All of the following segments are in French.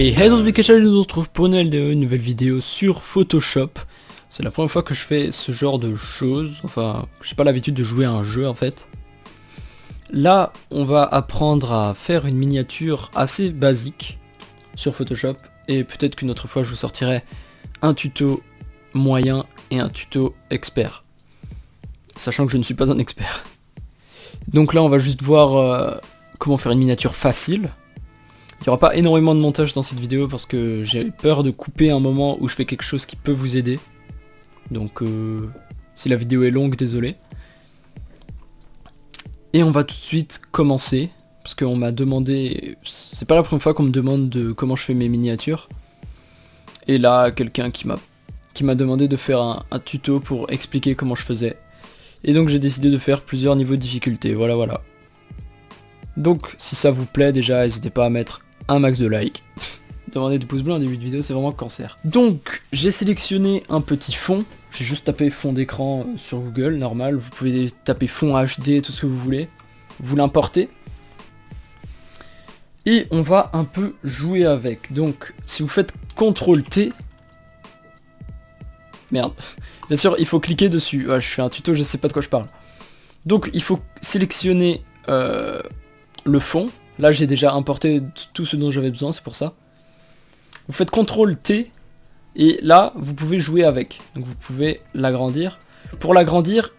Et hello Zbikachal, nous on se retrouve pour une nouvelle vidéo sur Photoshop. C'est la première fois que je fais ce genre de choses, enfin, j'ai pas l'habitude de jouer à un jeu en fait. Là, on va apprendre à faire une miniature assez basique sur Photoshop, et peut-être qu'une autre fois je vous sortirai un tuto moyen et un tuto expert. Sachant que je ne suis pas un expert. Donc là, on va juste voir comment faire une miniature facile. Il n'y aura pas énormément de montage dans cette vidéo parce que j'ai peur de couper un moment où je fais quelque chose qui peut vous aider. Donc si la vidéo est longue, désolé. Et on va tout de suite commencer, parce qu'on m'a demandé, c'est pas la première fois qu'on me demande de comment je fais mes miniatures. Et là, quelqu'un qui m'a demandé de faire un tuto pour expliquer comment je faisais. Et donc j'ai décidé de faire plusieurs niveaux de difficulté, voilà. Donc si ça vous plaît déjà, n'hésitez pas à mettre un max de likes. Demander des pouces bleus en début de vidéo, c'est vraiment cancer. Donc j'ai sélectionné un petit fond. J'ai juste tapé fond d'écran sur Google, normal. Vous pouvez taper fond HD, tout ce que vous voulez. Vous l'importez. Et on va un peu jouer avec. Donc si vous faites CTRL T... Merde. Bien sûr, il faut cliquer dessus. Ouais, je fais un tuto, je sais pas de quoi je parle. Donc il faut sélectionner le fond. Là j'ai déjà importé tout ce dont j'avais besoin, c'est pour ça. Vous faites CTRL T et là vous pouvez jouer avec. Donc vous pouvez l'agrandir. Pour l'agrandir,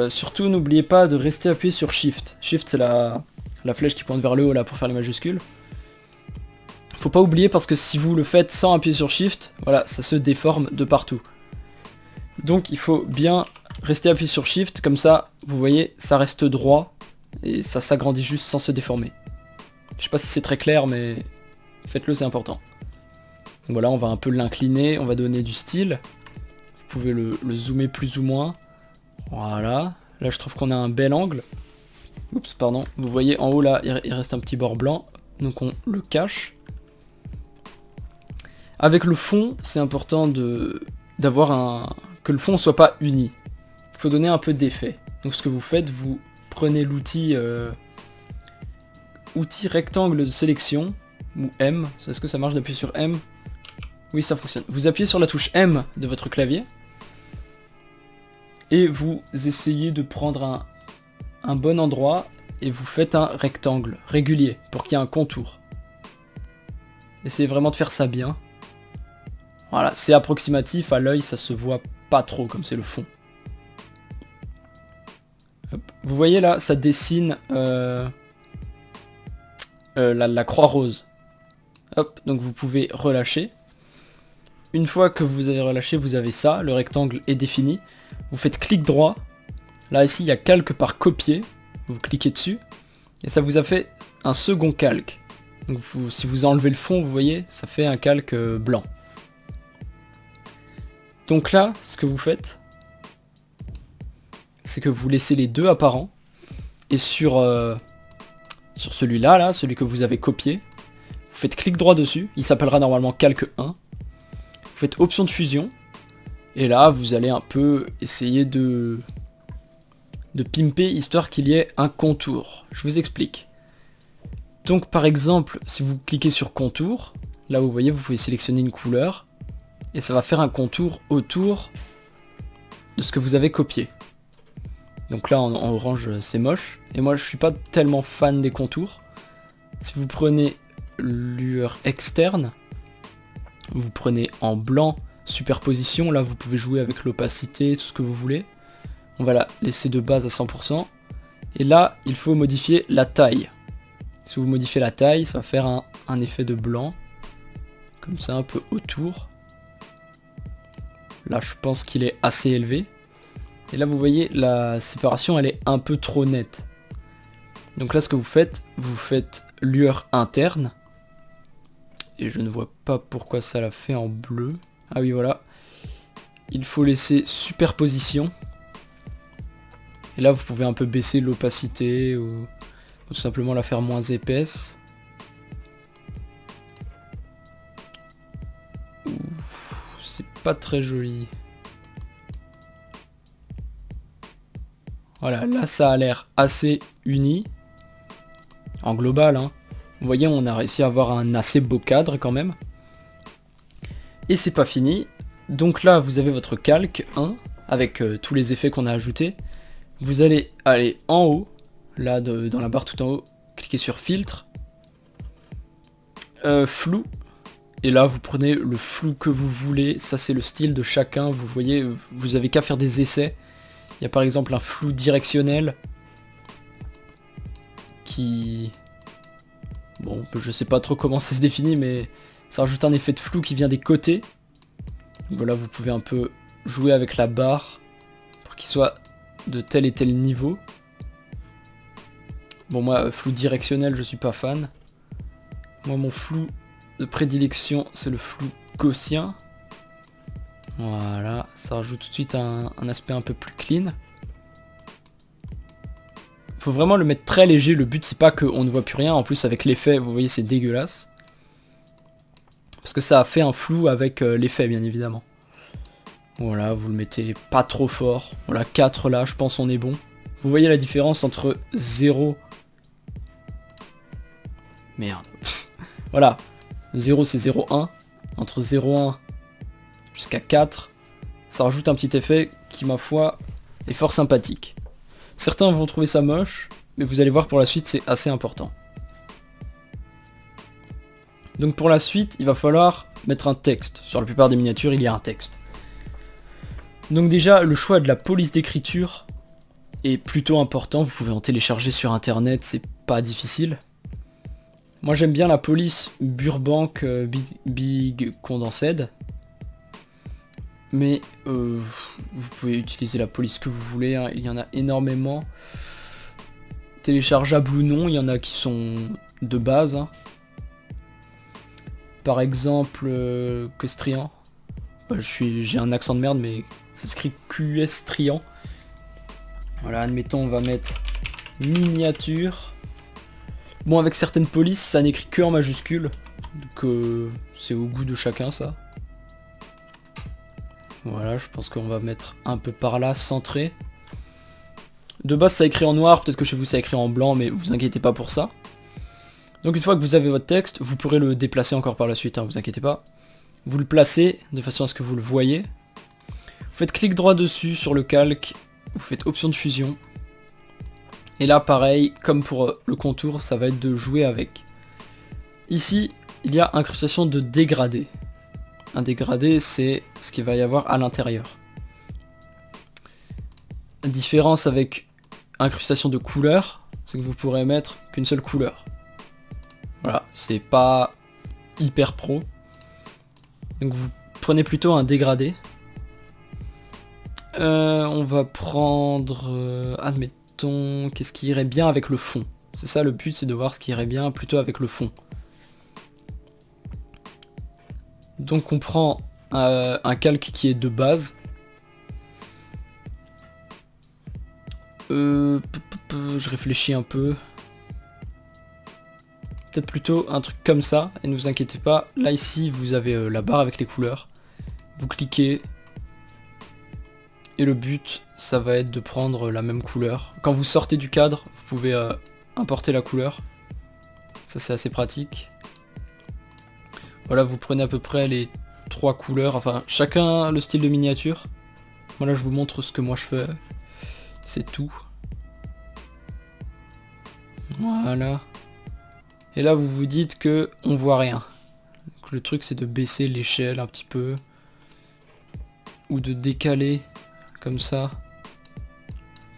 surtout n'oubliez pas de rester appuyé sur Shift. Shift c'est la flèche qui pointe vers le haut là pour faire les majuscules. Faut pas oublier parce que si vous le faites sans appuyer sur Shift, voilà, ça se déforme de partout. Donc il faut bien rester appuyé sur Shift, comme ça vous voyez ça reste droit et ça s'agrandit juste sans se déformer. Je sais pas si c'est très clair mais faites-le, c'est important. Donc voilà, on va un peu l'incliner, on va donner du style. Vous pouvez le zoomer plus ou moins. Voilà, là je trouve qu'on a un bel angle. Oups, pardon, vous voyez en haut là il reste un petit bord blanc, donc on le cache. Avec le fond, c'est important d'avoir que le fond soit pas uni. Il faut donner un peu d'effet. Donc ce que vous faites, vous prenez l'outil outil rectangle de sélection, ou M, est-ce que ça marche d'appuyer sur M? Oui, ça fonctionne. Vous appuyez sur la touche M de votre clavier, et vous essayez de prendre un bon endroit, et vous faites un rectangle régulier, pour qu'il y ait un contour. Essayez vraiment de faire ça bien. Voilà, c'est approximatif, à l'œil ça se voit pas trop, comme c'est le fond. Hop. Vous voyez là, ça dessine la croix rose. Hop, donc vous pouvez relâcher. Une fois que vous avez relâché, vous avez ça, le rectangle est défini. Vous faites clic droit. Là ici, il y a calque par copier. Vous cliquez dessus. Et ça vous a fait un second calque. Donc si vous enlevez le fond, vous voyez, ça fait un calque blanc. Donc là, ce que vous faites, c'est que vous laissez les deux apparents. Et sur celui-là, là, celui que vous avez copié, vous faites clic droit dessus. Il s'appellera normalement calque 1. Vous faites option de fusion. Et là, vous allez un peu essayer de pimper, histoire qu'il y ait un contour. Je vous explique. Donc par exemple, si vous cliquez sur contour, là vous voyez, vous pouvez sélectionner une couleur. Et ça va faire un contour autour de ce que vous avez copié. Donc là en orange c'est moche. Et moi je suis pas tellement fan des contours. Si vous prenez lueur externe, vous prenez en blanc superposition, là vous pouvez jouer avec l'opacité, tout ce que vous voulez. On va la laisser de base à 100%. Et là il faut modifier la taille. Si vous modifiez la taille, ça va faire un effet de blanc. Comme ça un peu autour. Là je pense qu'il est assez élevé. Et là vous voyez la séparation elle est un peu trop nette. Donc là ce que vous faites lueur interne. Et je ne vois pas pourquoi ça l'a fait en bleu. Ah oui voilà. Il faut laisser superposition. Et là vous pouvez un peu baisser l'opacité ou tout simplement la faire moins épaisse. C'est pas très joli. Voilà, là ça a l'air assez uni. En global, hein. Vous voyez, on a réussi à avoir un assez beau cadre quand même. Et c'est pas fini. Donc là, vous avez votre calque 1, avec tous les effets qu'on a ajoutés. Vous allez aller en haut, là dans la barre tout en haut, cliquez sur filtre, flou, et là vous prenez le flou que vous voulez, ça c'est le style de chacun, vous voyez, vous avez qu'à faire des essais. Il y a par exemple un flou directionnel, qui... Bon, je sais pas trop comment ça se définit, mais ça rajoute un effet de flou qui vient des côtés. Voilà, vous pouvez un peu jouer avec la barre, pour qu'il soit de tel et tel niveau. Bon, moi, flou directionnel, je suis pas fan. Moi, mon flou de prédilection, c'est le flou gaussien. Voilà, ça rajoute tout de suite un aspect un peu plus clean. Faut vraiment le mettre très léger, le but c'est pas qu'on ne voit plus rien, en plus avec l'effet, vous voyez, c'est dégueulasse. Parce que ça a fait un flou avec l'effet, bien évidemment. Voilà, vous le mettez pas trop fort. Voilà, 4 là, je pense on est bon. Vous voyez la différence entre 0... Merde. Voilà, 0 c'est 0,1. Entre 0,1 jusqu'à 4, ça rajoute un petit effet qui, ma foi, est fort sympathique. Certains vont trouver ça moche, mais vous allez voir pour la suite, c'est assez important. Donc pour la suite, il va falloir mettre un texte. Sur la plupart des miniatures, il y a un texte. Donc déjà, le choix de la police d'écriture est plutôt important. Vous pouvez en télécharger sur internet, c'est pas difficile. Moi j'aime bien la police Burbank Big Condensed. Mais vous pouvez utiliser la police que vous voulez, hein. Il y en a énormément. Téléchargeables ou non, il y en a qui sont de base. Hein. Par exemple, Questrian. J'ai un accent de merde, mais ça s'écrit Questrian. Voilà, admettons, on va mettre miniature. Bon, avec certaines polices, ça n'écrit que en majuscule. Donc c'est au goût de chacun, ça. Voilà, je pense qu'on va mettre un peu par là, centré. De base, ça écrit en noir, peut-être que chez vous ça écrit en blanc, mais vous inquiétez pas pour ça. Donc une fois que vous avez votre texte, vous pourrez le déplacer encore par la suite, hein, vous inquiétez pas. Vous le placez de façon à ce que vous le voyez. Vous faites clic droit dessus sur le calque, vous faites option de fusion. Et là, pareil, comme pour le contour, ça va être de jouer avec. Ici, il y a incrustation de dégradé. Un dégradé, c'est ce qu'il va y avoir à l'intérieur. Différence avec incrustation de couleur, c'est que vous pourrez mettre qu'une seule couleur. Voilà, c'est pas hyper pro. Donc vous prenez plutôt un dégradé. On va prendre, admettons, qu'est-ce qui irait bien avec le fond. C'est ça le but, c'est de voir ce qui irait bien plutôt avec le fond. Donc on prend un calque qui est de base. Je réfléchis un peu. Peut-être plutôt un truc comme ça, et ne vous inquiétez pas, là ici vous avez la barre avec les couleurs. Vous cliquez, et le but ça va être de prendre la même couleur. Quand vous sortez du cadre, vous pouvez importer la couleur. Ça c'est assez pratique. Voilà, vous prenez à peu près les 3 couleurs, enfin chacun le style de miniature. Voilà, je vous montre ce que moi je fais. C'est tout. Voilà. Et là vous vous dites que on voit rien. Donc, le truc c'est de baisser l'échelle un petit peu. Ou de décaler comme ça.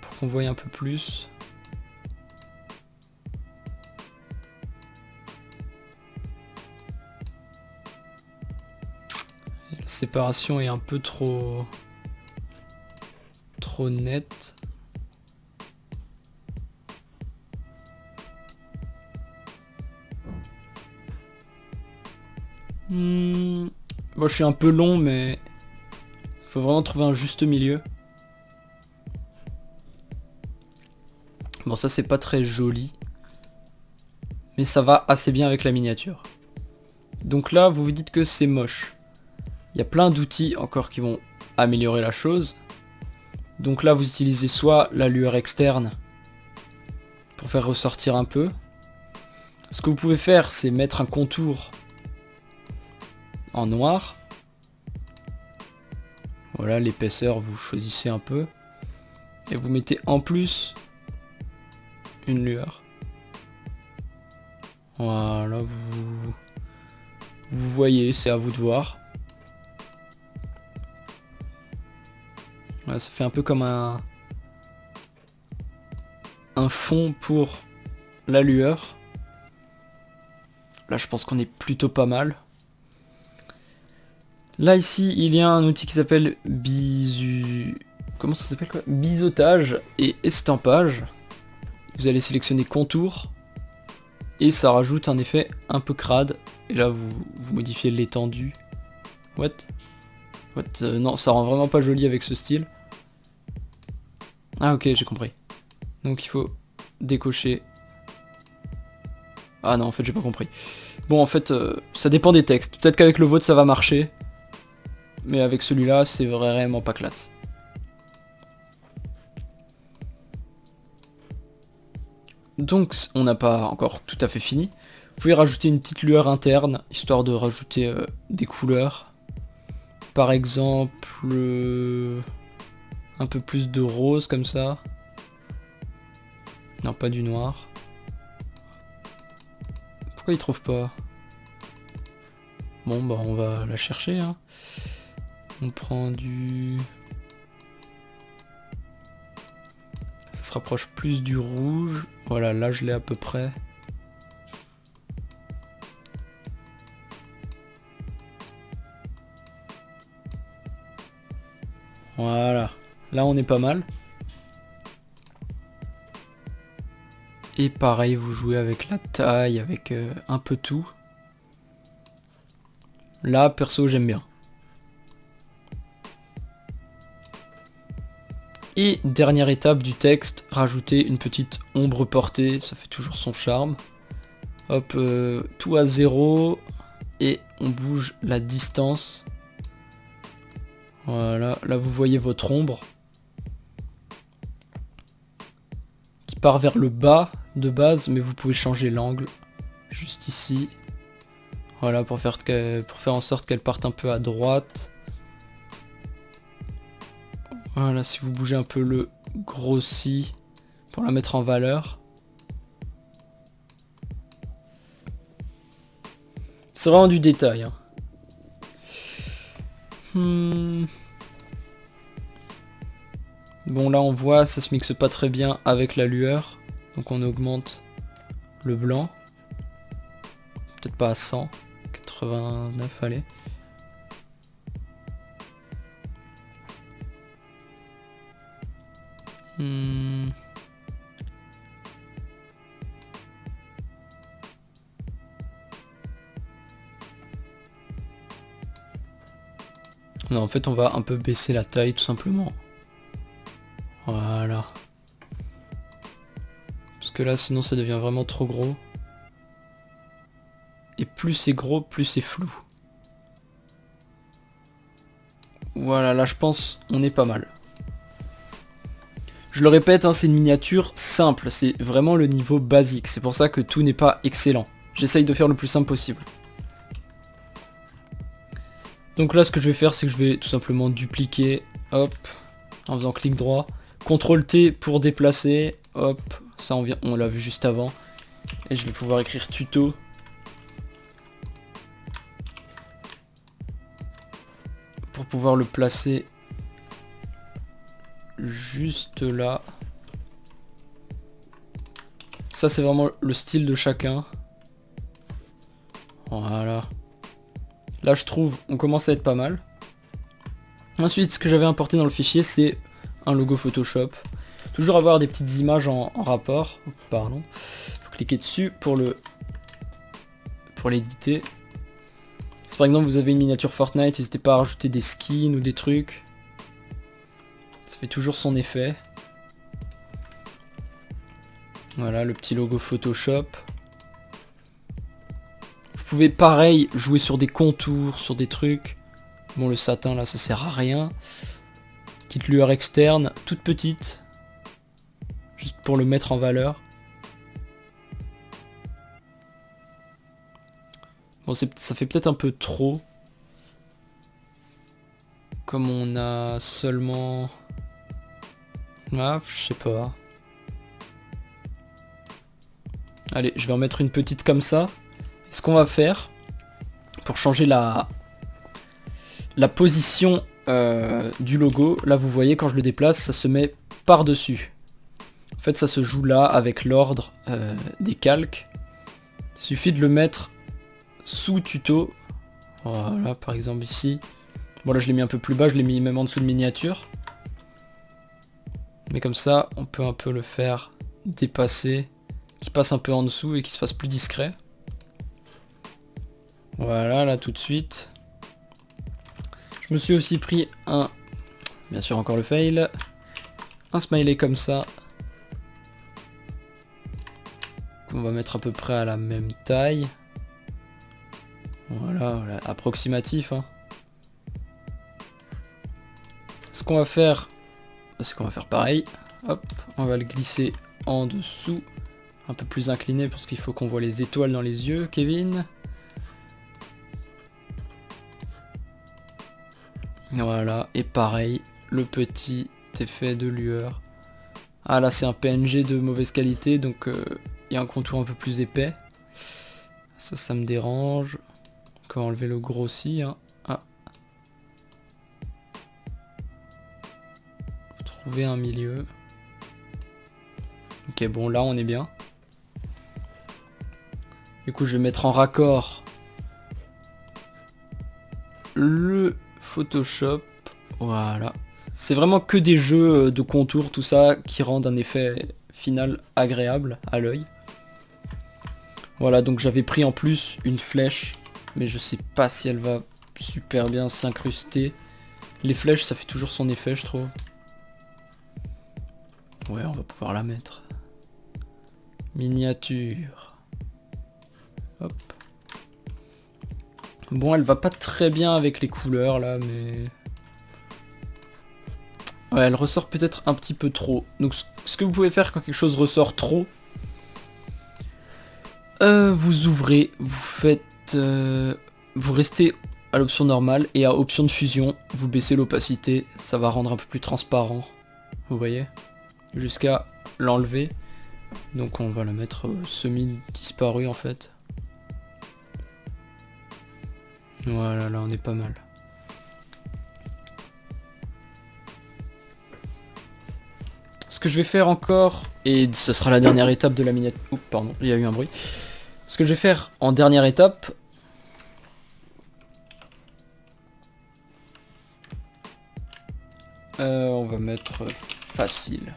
Pour qu'on voie un peu plus. La séparation est un peu trop nette. Moi je suis un peu long, mais il faut vraiment trouver un juste milieu. Bon, ça c'est pas très joli, mais ça va assez bien avec la miniature. Donc là vous vous dites que c'est moche. Il y a plein d'outils encore qui vont améliorer la chose. Donc là vous utilisez soit la lueur externe pour faire ressortir un peu. Ce que vous pouvez faire, c'est mettre un contour en noir. Voilà, l'épaisseur, vous choisissez un peu. Et vous mettez en plus une lueur. Voilà, vous voyez, c'est à vous de voir. Voilà, ça fait un peu comme un fond pour la lueur. Là, je pense qu'on est plutôt pas mal. Là, ici, il y a un outil qui s'appelle Comment ça s'appelle quoi? Biseautage et estampage. Vous allez sélectionner contour. Et ça rajoute un effet un peu crade. Et là, vous modifiez l'étendue. What? Non, ça rend vraiment pas joli avec ce style. Ah ok, j'ai compris. Donc il faut décocher. Ah non, en fait, j'ai pas compris. Bon, en fait, ça dépend des textes. Peut-être qu'avec le vôtre, ça va marcher. Mais avec celui-là, c'est vraiment pas classe. Donc, on n'a pas encore tout à fait fini. Vous pouvez rajouter une petite lueur interne, histoire de rajouter des couleurs. Par exemple, un peu plus de rose, comme ça. Non, pas du noir. Pourquoi il trouve pas? Bon, bah, on va la chercher, hein. On prend du... Ça se rapproche plus du rouge. Voilà, là je l'ai à peu près. Voilà, là on est pas mal. Et pareil, vous jouez avec la taille, avec un peu tout. Là, perso, j'aime bien. Et dernière étape du texte, rajouter une petite ombre portée, ça fait toujours son charme. Hop, tout à 0 et on bouge la distance. Voilà, là vous voyez votre ombre qui part vers le bas de base, mais vous pouvez changer l'angle juste ici. Voilà, pour faire en sorte qu'elle parte un peu à droite. Voilà, si vous bougez un peu le grossi pour la mettre en valeur. C'est vraiment du détail, hein. Bon, là on voit, ça se mixe pas très bien avec la lueur. Donc on augmente le blanc. Peut-être pas à 100. 89, allez. Non, en fait, on va un peu baisser la taille, tout simplement. Voilà. Parce que là, sinon, ça devient vraiment trop gros. Et plus c'est gros, plus c'est flou. Voilà, là, je pense, on est pas mal. Je le répète, hein, c'est une miniature simple. C'est vraiment le niveau basique. C'est pour ça que tout n'est pas excellent. J'essaye de faire le plus simple possible. Donc là, ce que je vais faire, c'est que je vais tout simplement dupliquer, hop, en faisant clic droit. CTRL T pour déplacer, hop, ça on l'a vu juste avant. Et je vais pouvoir écrire tuto. Pour pouvoir le placer juste là. Ça, c'est vraiment le style de chacun. Voilà. Là, je trouve, on commence à être pas mal. Ensuite, ce que j'avais importé dans le fichier, c'est un logo Photoshop. Toujours avoir des petites images en rapport. Pardon. Faut cliquer dessus pour l'éditer. Si par exemple vous avez une miniature Fortnite, n'hésitez pas à rajouter des skins ou des trucs. Ça fait toujours son effet. Voilà, le petit logo Photoshop. Vous pouvez pareil jouer sur des contours, sur des trucs. Bon, le satin là, ça sert à rien. Petite lueur externe, toute petite. Juste pour le mettre en valeur. Bon, ça fait peut-être un peu trop. Comme on a seulement... Ah, je sais pas. Allez, je vais en mettre une petite comme ça. Ce qu'on va faire, pour changer la position du logo, là vous voyez quand je le déplace, ça se met par-dessus. En fait ça se joue là avec l'ordre des calques. Il suffit de le mettre sous tuto. Voilà, par exemple ici. Bon là je l'ai mis un peu plus bas, je l'ai mis même en dessous de miniature. Mais comme ça, on peut un peu le faire dépasser, qu'il passe un peu en dessous et qu'il se fasse plus discret. Voilà, là tout de suite. Je me suis aussi pris un... Bien sûr encore le fail. Un smiley comme ça. On va mettre à peu près à la même taille. Voilà, voilà, approximatif. Hein. Ce qu'on va faire, c'est qu'on va faire pareil. Hop, on va le glisser en dessous. Un peu plus incliné parce qu'il faut qu'on voit les étoiles dans les yeux, Kevin. Voilà, et pareil, le petit effet de lueur. Ah là c'est un PNG de mauvaise qualité, donc il y a un contour un peu plus épais. Ça me dérange. On va enlever le grossi. Hein. Ah. Faut trouver un milieu. Ok, bon là on est bien. Du coup je vais mettre en raccord le Photoshop. Voilà. C'est vraiment que des jeux de contours, tout ça, qui rendent un effet final agréable à l'œil. Voilà, donc j'avais pris en plus une flèche, mais je sais pas si elle va super bien s'incruster. Les flèches, ça fait toujours son effet, je trouve. Ouais, on va pouvoir la mettre. Miniature. Hop. Bon, elle va pas très bien avec les couleurs, là, mais... Ouais, elle ressort peut-être un petit peu trop. Donc, ce que vous pouvez faire quand quelque chose ressort trop... vous ouvrez, vous faites... vous restez à l'option normale, et à option de fusion, vous baissez l'opacité, ça va rendre un peu plus transparent. Vous voyez? Jusqu'à l'enlever. Donc on va la mettre semi-disparue en fait. Voilà, là on est pas mal. Ce que je vais faire encore, et ce sera la dernière étape de la miniature... Oups, pardon, il y a eu un bruit. Ce que je vais faire en dernière étape... on va mettre facile.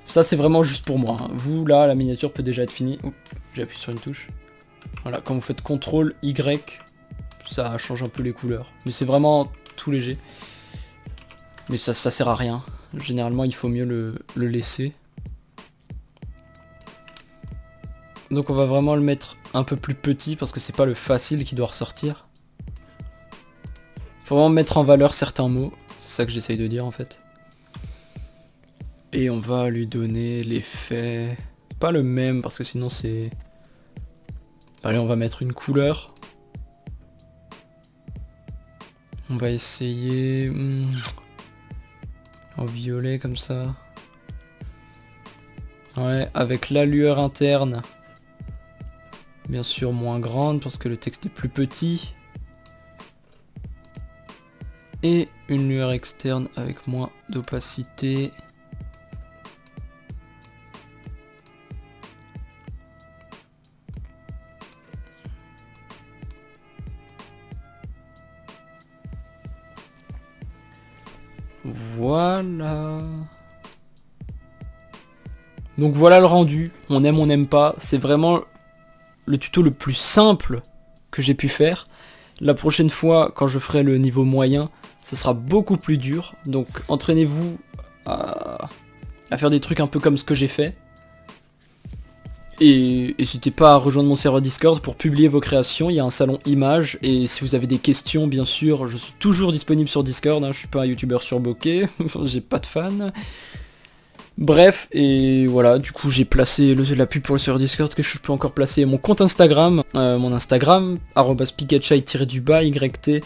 Ça c'est vraiment juste pour moi. Hein. Vous là, la miniature peut déjà être finie. Oups, j'ai appuyé sur une touche. Voilà, quand vous faites CTRL Y, ça change un peu les couleurs. Mais c'est vraiment tout léger. Mais ça sert à rien. Généralement, il faut mieux le laisser. Donc on va vraiment le mettre un peu plus petit parce que c'est pas le facile qui doit ressortir. Faut vraiment mettre en valeur certains mots. C'est ça que j'essaye de dire en fait. Et on va lui donner l'effet... Pas le même parce que sinon c'est... Allez, on va mettre une couleur. On va essayer... en violet comme ça. Ouais, avec la lueur interne. Bien sûr moins grande parce que le texte est plus petit. Et une lueur externe avec moins d'opacité. Voilà. Donc voilà le rendu. On aime, on n'aime pas. C'est vraiment le tuto le plus simple que j'ai pu faire. La prochaine fois, quand je ferai le niveau moyen, ça sera beaucoup plus dur. Donc entraînez-vous à faire des trucs un peu comme ce que j'ai fait. Et n'hésitez pas à rejoindre mon serveur Discord pour publier vos créations. Il y a un salon images. Et si vous avez des questions, bien sûr, je suis toujours disponible sur Discord. Hein. Je suis pas un youtubeur surboqué. J'ai pas de fans. Bref, et voilà, du coup j'ai placé la pub pour le serveur Discord, que je peux encore placer mon compte Instagram, mon Instagram, @pikachai-du-bas, YT,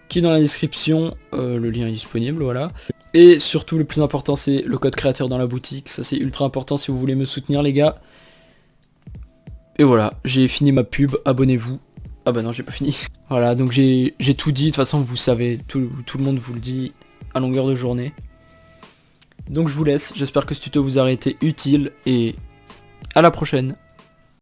qui est dans la description, le lien est disponible, voilà. Et surtout le plus important c'est le code créateur dans la boutique, ça c'est ultra important si vous voulez me soutenir les gars. Et voilà, j'ai fini ma pub, abonnez-vous. Ah bah non, j'ai pas fini. Voilà, donc j'ai tout dit, de toute façon vous savez, tout le monde vous le dit à longueur de journée. Donc je vous laisse, j'espère que ce tuto vous aura été utile et à la prochaine.